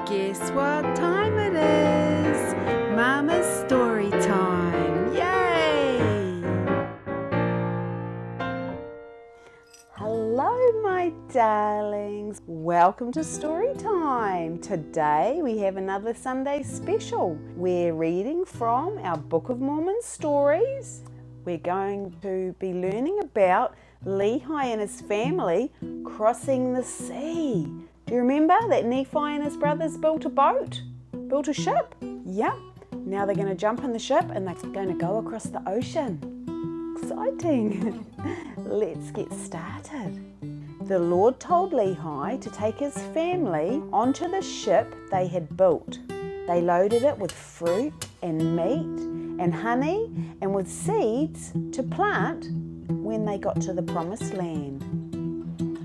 Guess what time it is? Mama's story time. Yay! Hello, my darlings. Welcome to story time. Today we have another Sunday special. We're reading from our Book of Mormon stories. We're going to be learning about Lehi and his family crossing the sea. Do you remember that Nephi and his brothers built a ship? Yep. Now they're going to jump in the ship and they're going to go across the ocean. Exciting. Let's get started. The Lord told Lehi to take his family onto the ship they had built. They loaded it with fruit and meat and honey and with seeds to plant when they got to the promised land.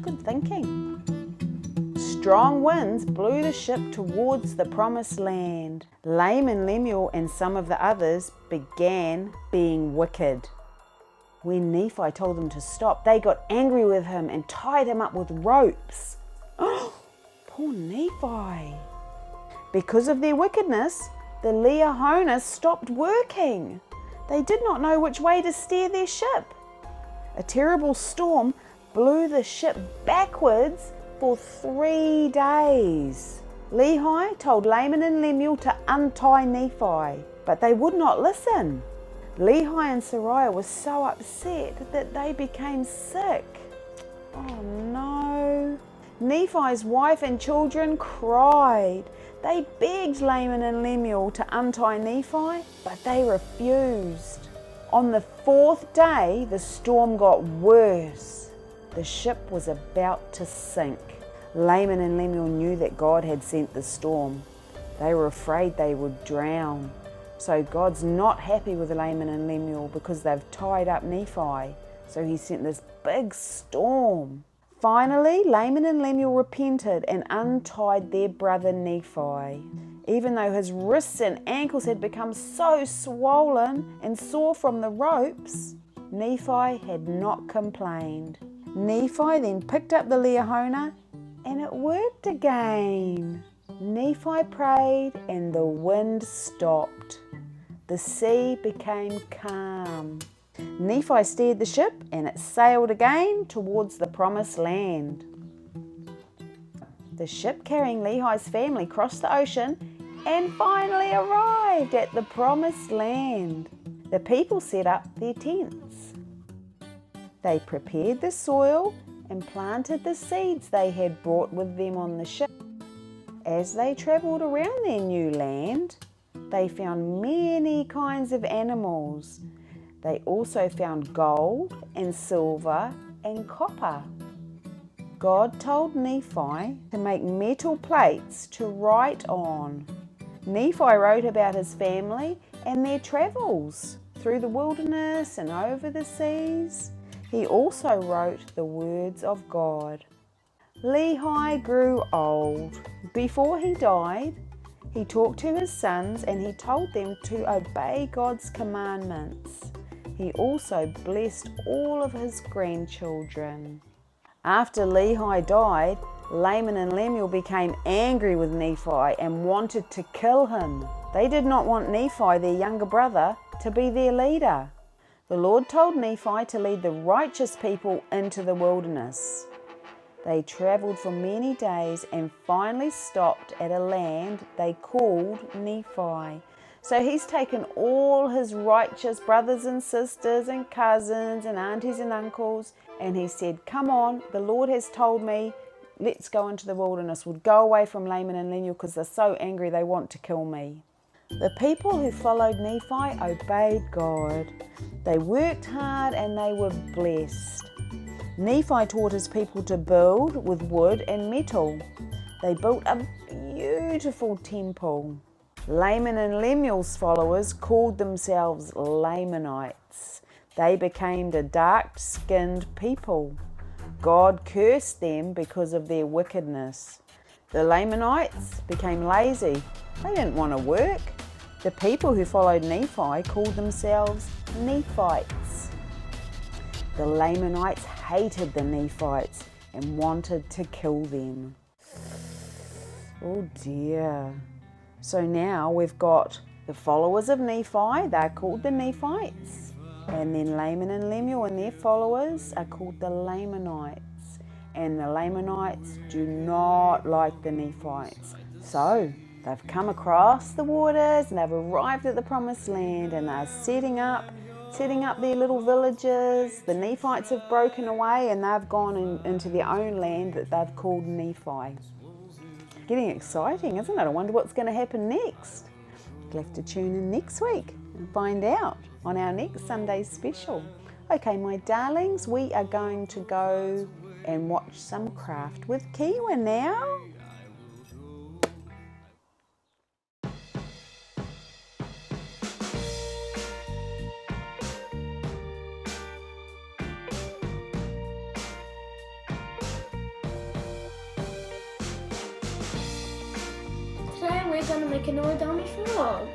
Good thinking. Strong winds blew the ship towards the promised land. Laman and Lemuel and some of the others began being wicked. When Nephi told them to stop, they got angry with him and tied him up with ropes. Oh, poor Nephi. Because of their wickedness, the Lehi stopped working. They did not know which way to steer their ship. A terrible storm blew the ship backwards for 3 days. Lehi told Laman and Lemuel to untie Nephi, but they would not listen. Lehi and Sariah were so upset that they became sick. Oh no. Nephi's wife and children cried. They begged Laman and Lemuel to untie Nephi, but they refused. On the 4th day, the storm got worse. The ship was about to sink. Laman and Lemuel knew that God had sent the storm. They were afraid they would drown. So God's not happy with Laman and Lemuel because they've tied up Nephi. So he sent this big storm. Finally, Laman and Lemuel repented and untied their brother Nephi. Even though his wrists and ankles had become so swollen and sore from the ropes, Nephi had not complained. Nephi then picked up the Lehi and it worked again. Nephi prayed and the wind stopped. The sea became calm. Nephi steered the ship and it sailed again towards the promised land. The ship carrying Lehi's family crossed the ocean and finally arrived at the promised land. The people set up their tents. They prepared the soil and planted the seeds they had brought with them on the ship. As they travelled around their new land, they found many kinds of animals. They also found gold and silver and copper. God told Nephi to make metal plates to write on. Nephi wrote about his family and their travels through the wilderness and over the seas. He also wrote the words of God. Lehi grew old. Before he died, he talked to his sons and he told them to obey God's commandments. He also blessed all of his grandchildren. After Lehi died, Laman and Lemuel became angry with Nephi and wanted to kill him. They did not want Nephi, their younger brother, to be their leader. The Lord told Nephi to lead the righteous people into the wilderness. They travelled for many days and finally stopped at a land they called Nephi. So he's taken all his righteous brothers and sisters and cousins and aunties and uncles and he said, come on, the Lord has told me, let's go into the wilderness. We'll go away from Laman and Lemuel because they're so angry they want to kill me. The people who followed Nephi obeyed God. They worked hard and they were blessed. Nephi taught his people to build with wood and metal. They built a beautiful temple. Laman and Lemuel's followers called themselves Lamanites. They became the dark-skinned people. God cursed them because of their wickedness. The Lamanites became lazy. They didn't want to work. The people who followed Nephi called themselves Nephites. The Lamanites hated the Nephites and wanted to kill them. Oh dear. So now we've got the followers of Nephi, they're called the Nephites. And then Laman and Lemuel and their followers are called the Lamanites. And the Lamanites do not like the Nephites. So they've come across the waters and they've arrived at the promised land and they're setting up their little villages. The Nephites have broken away and they've gone into their own land that they've called Nephi. Getting exciting, isn't it? I wonder what's going to happen next. You'll have to tune in next week and find out on our next Sunday special. Okay, my darlings, we are going to go and watch some craft with Kiwa now. Today we're going to make an origami frog.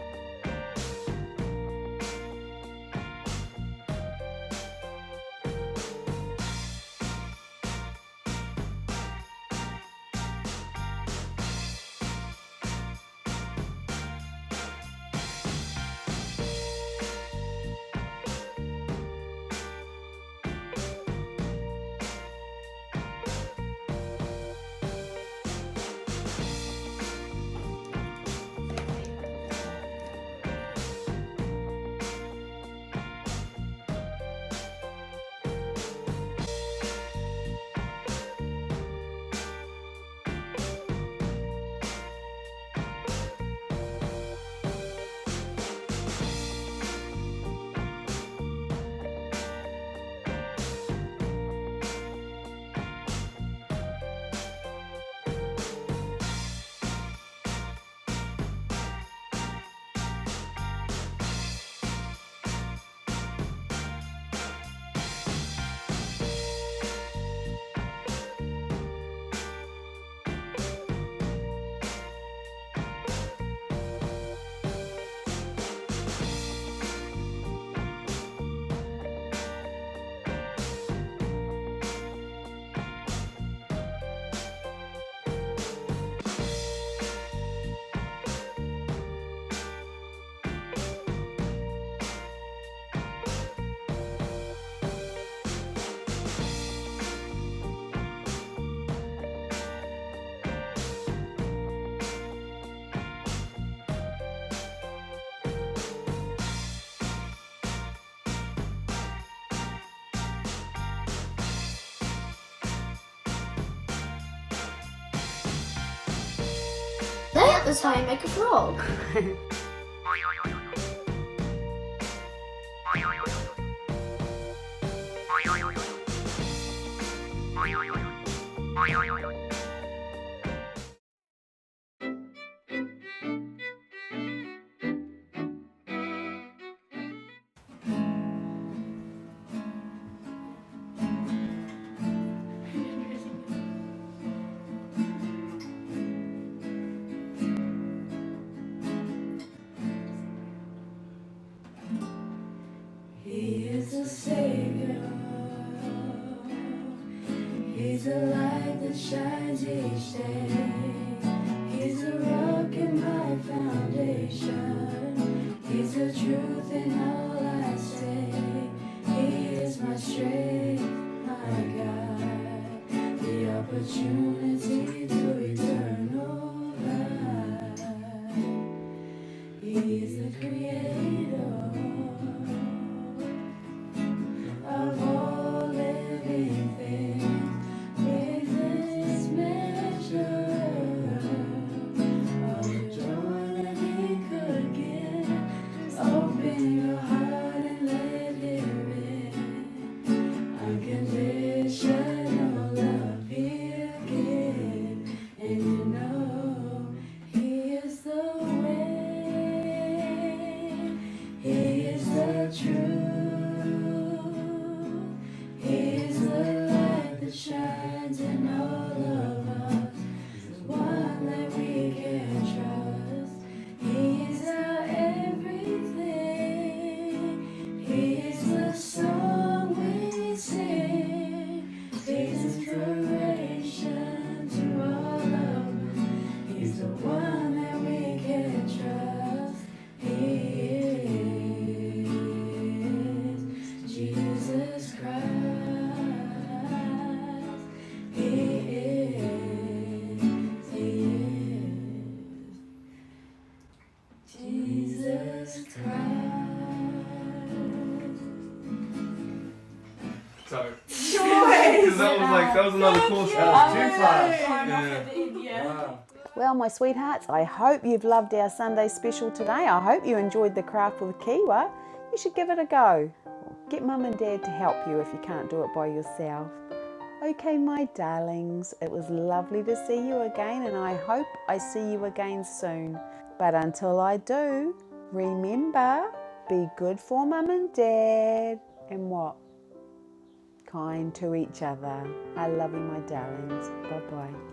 That is how you make a frog. He is a Savior. He's a light that shines each day. He's a rock in my foundation. He's the truth in all I say. He is my strength, my God, the opportunity to eternal life. He's the creator of all living things, praises measure of the joy that He could give. Open your heart. That was another course. That was too fast. Yeah. Wow. Well, my sweethearts, I hope you've loved our Sunday special today. I hope you enjoyed the craft with Kiwa. You should give it a go. Get Mum and Dad to help you if you can't do it by yourself. Okay, my darlings, it was lovely to see you again, and I hope I see you again soon. But until I do, remember, be good for Mum and Dad, and what? Kind to each other. I love you, my darlings. Bye-bye.